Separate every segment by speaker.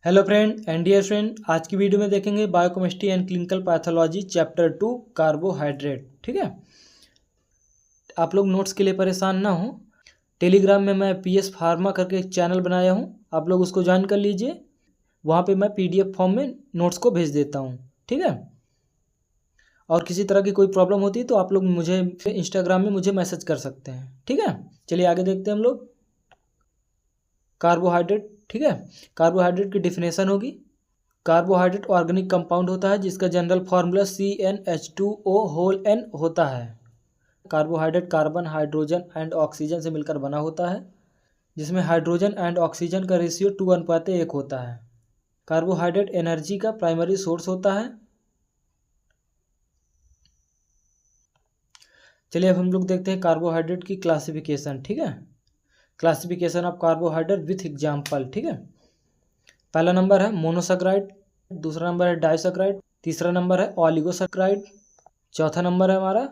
Speaker 1: Hello friend and dear friend, आज की video में देखेंगे biochemistry and clinical pathology chapter 2 carbohydrate. ठीक है, आप लोग नोट्स के लिए परेशान ना हो। टेलीग्राम में मैं पीएस फार्मा करके एक चैनल बनाया हूँ, आप लोग उसको ज्वाइन कर लीजिए। वहाँ पे मैं पीडीएफ फॉर्म में नोट्स को भेज देता हूँ। ठीक है, और किसी तरह की कोई प्रॉब्लम होती है तो आप लोग मुझे इंस्टाग्राम में मुझे मैसेज कर सकते हैं। ठीक है, चलिए आगे देखते हैं हम लोग। कार्बोहाइड्रेट, ठीक है, कार्बोहाइड्रेट की डिफिनेशन होगी। कार्बोहाइड्रेट ऑर्गेनिक कंपाउंड होता है जिसका general formula CnH2O whole N होता है। Carbohydrate carbon, hydrogen and oxygen से मिलकर बना होता है, जिसमें हाइड्रोजन एंड ऑक्सीजन का रेशियो 2:1 होता है। कार्बोहाइड्रेट एनर्जी का प्राइमरी सोर्स होता है। चलिए अब हम लोग देखते हैं कार्बोहाइड्रेट की क्लासिफिकेशन। ठीक है, classification of carbohydrate with example. ठीक है, पहला नंबर है मोनोसैकराइड, दूसरा नंबर है डाइसैकराइड, तीसरा नंबर है ऑलिगोसैकराइड, चौथा नंबर है हमारा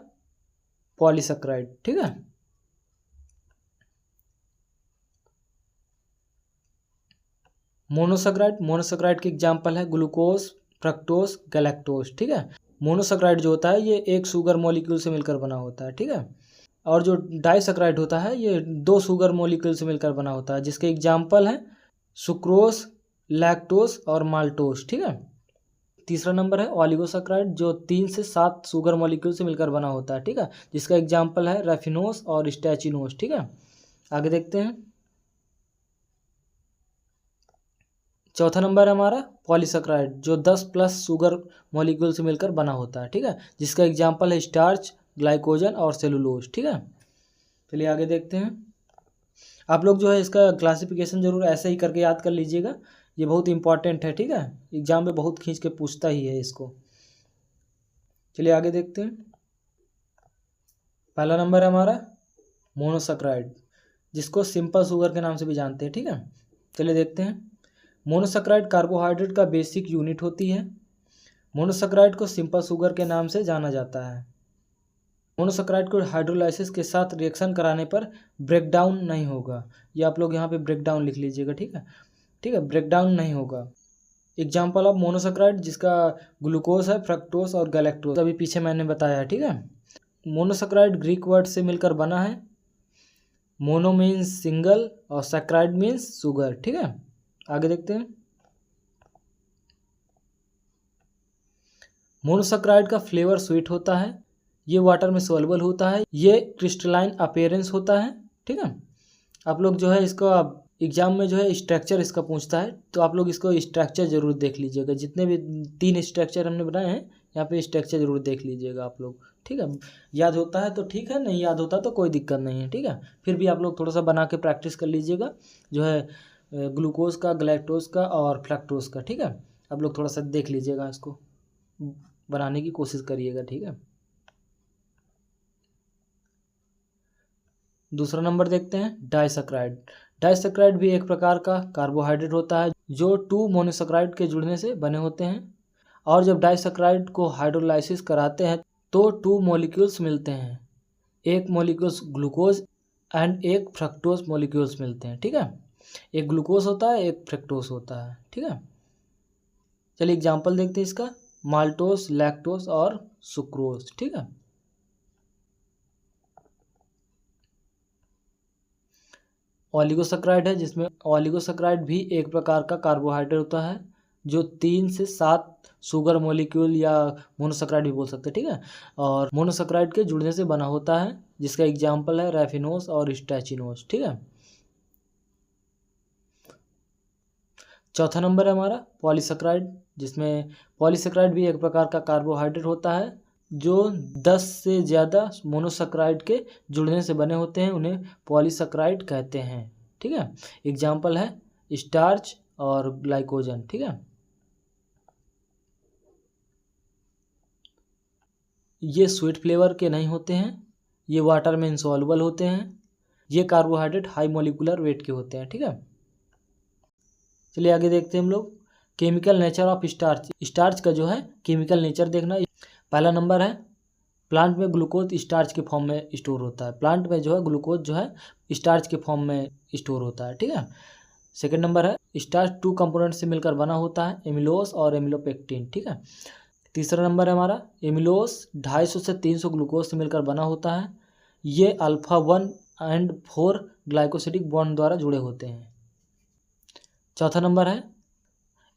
Speaker 1: पॉलीसैकराइड। ठीक है, मोनोसैकराइड के एग्जांपल है ग्लूकोज, फ्रक्टोज, गैलेक्टोज। ठीक है, मोनोसैकराइड जो होता है ये एक शुगर मॉलिक्यूल से मिलकर बना होता है। ठीक है, और जो डाइसैकराइड होता है ये दो शुगर मॉलिक्यूल से मिलकर बना होता है, जिसके एग्जांपल हैं सुक्रोज, लैक्टोज और माल्टोज। ठीक है, तीसरा नंबर है ऑलिगोसैकराइड जो 3 से 7 शुगर मॉलिक्यूल से मिलकर बना होता है। ठीक है, जिसका एग्जांपल है रैफिनोज और स्टैचिनोज। ठीक है, आगे देखते हैं। चौथा नंबर है हमारा पॉलीसैकराइड जो 10+ शुगर मॉलिक्यूल से मिलकर बना होता है। ठीक है, जिसका एग्जांपल है स्टार्च, ग्लाइकोजन और सेलुलोज। ठीक है, चलिए आगे देखते हैं। आप लोग जो है इसका क्लासिफिकेशन जरूर ऐसे ही करके याद कर लीजिएगा, ये बहुत इंपॉर्टेंट है। ठीक है, एग्जाम में बहुत खींच के पूछता ही है इसको। चलिए आगे देखते हैं। पहला नंबर है हमारा मोनोसैकराइड, जिसको सिंपल शुगर के नाम से भी जानते हैं। ठीक है, चलिए देखते हैं। मोनोसैकराइड कार्बोहाइड्रेट का बेसिक यूनिट होती है। मोनोसैकराइड को सिंपल शुगर के नाम से जाना जाता है। मोनोसैकराइड को हाइड्रोलाइसिस के साथ रिएक्शन कराने पर ब्रेकडाउन नहीं होगा। ये आप लोग यहाँ पे ब्रेकडाउन लिख लीजिएगा। ठीक है, ठीक है, ब्रेकडाउन नहीं होगा। एग्जाम्पल ऑफ मोनोसैकराइड जिसका ग्लूकोज है, फ्रक्टोज और गैलेक्टोज, अभी पीछे मैंने बताया है। ठीक है, मोनोसैकराइड ग्रीक वर्ड से मिलकर बना है। मोनो मीन्स सिंगल और सैकराइड मीन्स शुगर। ठीक है, आगे देखते हैं। मोनोसैकराइड का फ्लेवर स्वीट होता है, ये वाटर में सोल्युबल होता है, ये क्रिस्टलाइन अपीयरेंस होता है। ठीक है, आप लोग जो है इसको एग्जाम में जो है स्ट्रक्चर इसका पूछता है, तो आप लोग इसको स्ट्रक्चर जरूर देख लीजिएगा। जितने भी 3 स्ट्रक्चर हमने बनाए हैं यहाँ पे स्ट्रक्चर जरूर देख लीजिएगा आप लोग। ठीक है, याद होता है तो ठीक है, नहीं याद होता तो कोई दिक्कत नहीं है। ठीक है, फिर भी आप लोग थोड़ा सा बना के प्रैक्टिस कर लीजिएगा, जो है ग्लूकोज का, गैलेक्टोज का और फ्रक्टोज का। ठीक है, आप लोग थोड़ा सा देख लीजिएगा, इसको बनाने की कोशिश करिएगा। ठीक है, दूसरा नंबर देखते हैं डाइसैकराइड। डाइसैकराइड भी एक प्रकार का कार्बोहाइड्रेट होता है जो 2 मोनोसैकराइड के जुड़ने से बने होते हैं, और जब डाइसैकराइड को हाइड्रोलाइसिस कराते हैं तो 2 मॉलिक्यूल्स मिलते हैं, एक मॉलिक्यूल्स ग्लूकोज एंड एक फ्रक्टोज मॉलिक्यूल्स मिलते हैं। ठीक है, एक ग्लूकोज होता है, एक फ्रक्टोज होता है। ठीक है, चलिए एग्जांपल देखते हैं इसका, माल्टोज, लैक्टोज और सुक्रोज। ठीक है, ऑलिगोसैकराइड है, जिसमें ऑलिगोसैकराइड भी एक प्रकार का कार्बोहाइड्रेट होता है जो 3 से 7 शुगर मॉलिक्यूल या मोनोसैकराइड भी बोल सकते हैं। ठीक है, और मोनोसैकराइड के जुड़ने से बना होता है, जिसका एग्जांपल है रैफिनोज और स्टैचिनोज। ठीक है, चौथा नंबर है हमारा पॉलीसैकराइड, जिसमें पॉलीसैकराइड भी एक प्रकार का कार्बोहाइड्रेट होता है जो 10 से ज़्यादा मोनोसैकराइड के जुड़ने से बने होते हैं, उन्हें पॉलीसैकराइड कहते हैं। ठीक है, एग्जांपल है स्टार्च और ग्लाइकोजन। ठीक है, ये स्वीट फ्लेवर के नहीं होते हैं, ये वाटर में इंसॉल्युबल होते हैं, ये कार्बोहाइड्रेट हाई मॉलिक्यूलर वेट के होते हैं। ठीक है, चलिए आगे देखते हैं हम लोग। Chemical nature of starch. Starch का जो है केमिकल नेचर देखना। पहला नंबर है प्लांट में ग्लूकोज स्टार्च के फॉर्म में स्टोर होता है। प्लांट में जो है ग्लूकोज जो है स्टार्च के फॉर्म में स्टोर होता है। ठीक है, सेकंड नंबर है स्टार्च 2 कंपोनेंट से मिलकर बना होता है, एमिलोस और एमिलोपेक्टिन। ठीक है। तीसरा नंबर है हमारा एमिलोस 250 से 300 ग्लूकोज से मिलकर बना होता है। ये अल्फा 1 एंड 4 ग्लाइकोसिडिक बॉन्ड द्वारा जुड़े होते हैं। चौथा नंबर है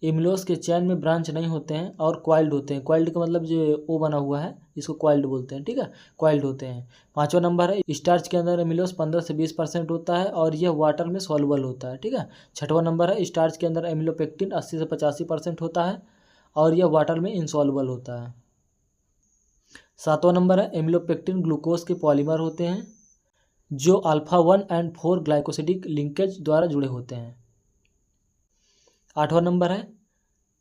Speaker 1: एमिलोस के चैन में ब्रांच नहीं होते हैं और क्वाइल्ड होते हैं। क्वाइल्ड का मतलब जो ओ बना हुआ है इसको क्वाइल्ड बोलते हैं। ठीक है, क्वाइल्ड होते हैं। पांचवा नंबर है स्टार्च के अंदर एमिलोस 15 से 20% होता है और यह वाटर में सॉल्युबल होता है। ठीक है। छठवां नंबर है स्टार्च के अंदर एमिलोपेक्टिन 80 से 85% होता है और यह वाटर में इनसॉल्युबल होता है। सातवां नंबर है एमिलोपेक्टिन ग्लूकोज के पॉलीमर होते हैं जो अल्फा 1 एंड 4 ग्लाइकोसिडिक लिंकेज द्वारा जुड़े होते हैं। आठवां नंबर है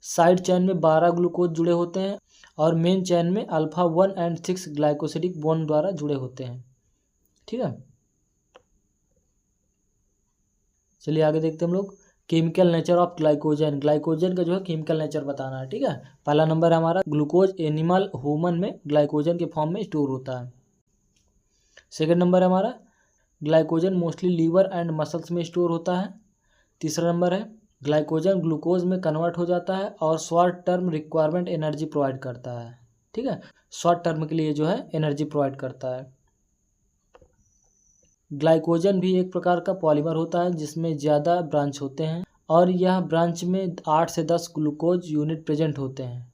Speaker 1: साइड चैन में 12 ग्लूकोज जुड़े होते हैं और मेन चैन में अल्फा 1 एंड 6 ग्लाइकोसिडिक बॉन्ड द्वारा जुड़े होते हैं। ठीक है, चलिए आगे देखते हैं हम लोग chemical nature of glycogen. Glycogen का जो है केमिकल नेचर बताना है। ठीक है, पहला नंबर है हमारा ग्लूकोज एनिमल ह्यूमन में ग्लाइकोजन के फॉर्म में स्टोर होता है। सेकेंड नंबर है हमारा glycogen mostly liver and muscles में स्टोर होता है। तीसरा नंबर है ग्लाइकोजन ग्लूकोज में कन्वर्ट हो जाता है और short term requirement energy provide करता है। ठीक है, शॉर्ट टर्म के लिए जो है एनर्जी प्रोवाइड करता है। ग्लाइकोजन भी एक प्रकार का पॉलीमर होता है जिसमें ज़्यादा ब्रांच होते हैं और यह ब्रांच में 8 से 10 ग्लूकोज यूनिट प्रेजेंट होते हैं।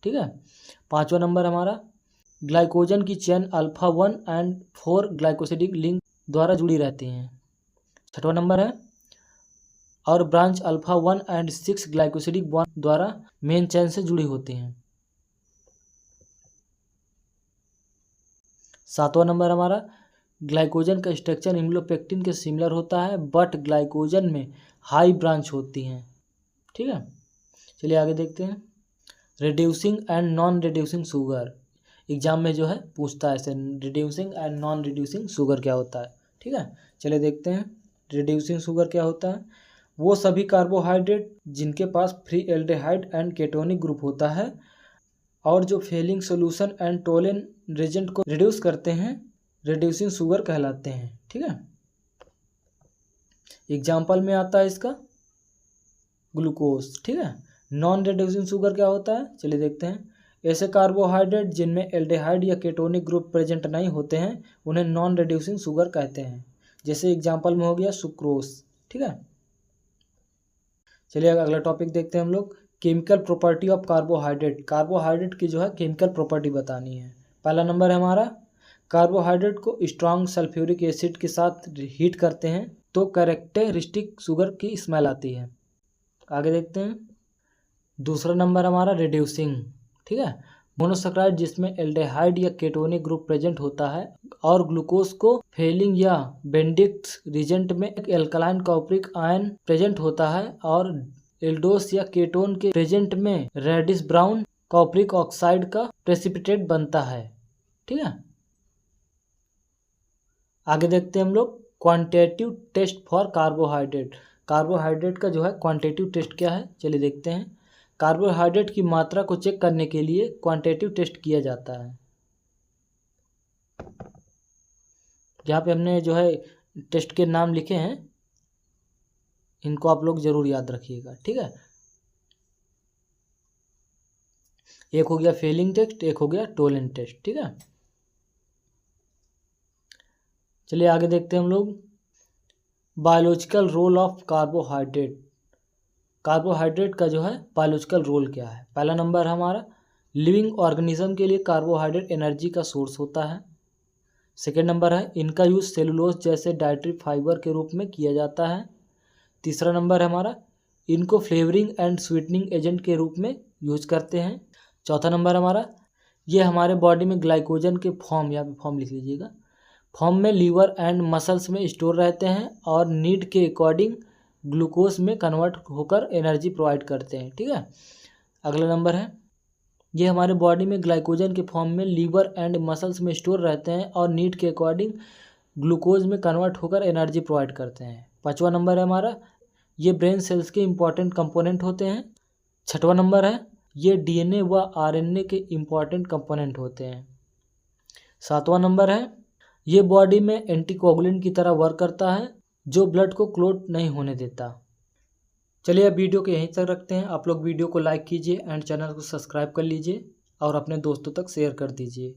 Speaker 1: ठीक है, पांचवा नंबर हमारा ग्लाइकोजन की chain alpha 1 and 4 glycosidic link द्वारा जुड़ी रहती हैं। छठवां नंबर है और branch alpha 1 and 6 glycosidic bond द्वारा मेन चेन से जुड़ी होती हैं। सातवां नंबर हमारा ग्लाइकोजन का स्ट्रक्चर एमिलोपेक्टिन के सिमिलर होता है बट ग्लाइकोजन में हाई ब्रांच होती हैं। ठीक है, चलिए आगे देखते हैं reducing and non reducing sugar. Exam में जो है पूछता है ऐसे reducing and non reducing sugar क्या होता है। ठीक है, चलिए देखते हैं रिड्यूसिंग शुगर क्या होता है। वो सभी कार्बोहाइड्रेट जिनके पास free aldehyde and ketonic group होता है और जो Fehling solution and Tollen reagent को रिड्यूस करते हैं रिड्यूसिंग शुगर कहलाते हैं। ठीक है, एग्जाम्पल में आता है इसका ग्लूकोज। ठीक है, नॉन रिड्यूसिंग शुगर क्या होता है चलिए देखते हैं। ऐसे कार्बोहाइड्रेट जिनमें एल्डिहाइड या केटोनिक ग्रुप प्रेजेंट नहीं होते हैं उन्हें नॉन रिड्यूसिंग शुगर कहते हैं। जैसे एग्जाम्पल में हो गया सुक्रोज। ठीक है, चलिए अगला टॉपिक देखते हैं हम लोग chemical property of carbohydrate. Carbohydrate की जो है केमिकल प्रॉपर्टी बतानी है। पहला नंबर है हमारा कार्बोहाइड्रेट को स्ट्रॉन्ग सल्फ्यूरिक एसिड के साथ हीट करते हैं तो कैरेक्टरिस्टिक शुगर की स्मेल आती है। आगे देखते हैं दूसरा नंबर हमारा रिड्यूसिंग। ठीक है, मोनोसैकराइड जिसमें एल्डिहाइड या केटोनिक ग्रुप प्रेजेंट होता है और ग्लूकोज को फेलिंग या बेंडिक्स रीजेंट में एक एल्कलाइन कॉपरिक आयन प्रेजेंट होता है और एल्डोस या केटोन के प्रेजेंट में रेडिश ब्राउन कॉपरिक ऑक्साइड का प्रेसिपिटेट बनता है। ठीक है, आगे देखते हैं हम लोग quantitative test for carbohydrate. Carbohydrate का जो है क्वांटिटेटिव टेस्ट क्या है चलिए देखते हैं। कार्बोहाइड्रेट की मात्रा को चेक करने के लिए क्वांटिटेटिव टेस्ट किया जाता है। यहाँ पे हमने जो है टेस्ट के नाम लिखे हैं, इनको आप लोग जरूर याद रखिएगा। ठीक है, एक हो गया फेलिंग टेस्ट, एक हो गया टोलेन टेस्ट। ठीक है, चलिए आगे देखते हैं हम लोग biological role of carbohydrate. Carbohydrate का जो है बायोलॉजिकल रोल क्या है। पहला नंबर हमारा लिविंग ऑर्गेनिज्म के लिए कार्बोहाइड्रेट एनर्जी का सोर्स होता है। सेकेंड नंबर है इनका यूज़ सेलुलोज जैसे डाइटरी फाइबर के रूप में किया जाता है। तीसरा नंबर है हमारा इनको फ्लेवरिंग एंड स्वीटनिंग एजेंट के रूप में यूज करते हैं। चौथा नंबर हमारा ये हमारे बॉडी में ग्लाइकोजन के फॉर्म, यहाँ पे फॉर्म लिख लीजिएगा, फॉर्म में लीवर एंड मसल्स में स्टोर रहते हैं और नीड के अकॉर्डिंग ग्लूकोज में कन्वर्ट होकर एनर्जी प्रोवाइड करते हैं। ठीक है, अगला नंबर है ये हमारे बॉडी में ग्लाइकोजन के फॉर्म में लीवर एंड मसल्स में स्टोर रहते हैं और नीड के अकॉर्डिंग ग्लूकोज में कन्वर्ट होकर एनर्जी प्रोवाइड करते हैं। पाँचवा नंबर है हमारा ये ब्रेन सेल्स के इम्पॉर्टेंट कंपोनेंट होते हैं। छठवां नंबर है ये डीएनए व आरएनए के इम्पॉर्टेंट कंपोनेंट होते हैं। सातवां नंबर है ये बॉडी में एंटीकोगुलेंट की तरह वर्क करता है जो ब्लड को क्लॉट नहीं होने देता। चलिए अब वीडियो को यहीं तक रखते हैं। आप लोग वीडियो को लाइक कीजिए एंड चैनल को सब्सक्राइब कर लीजिए और अपने दोस्तों तक शेयर कर दीजिए।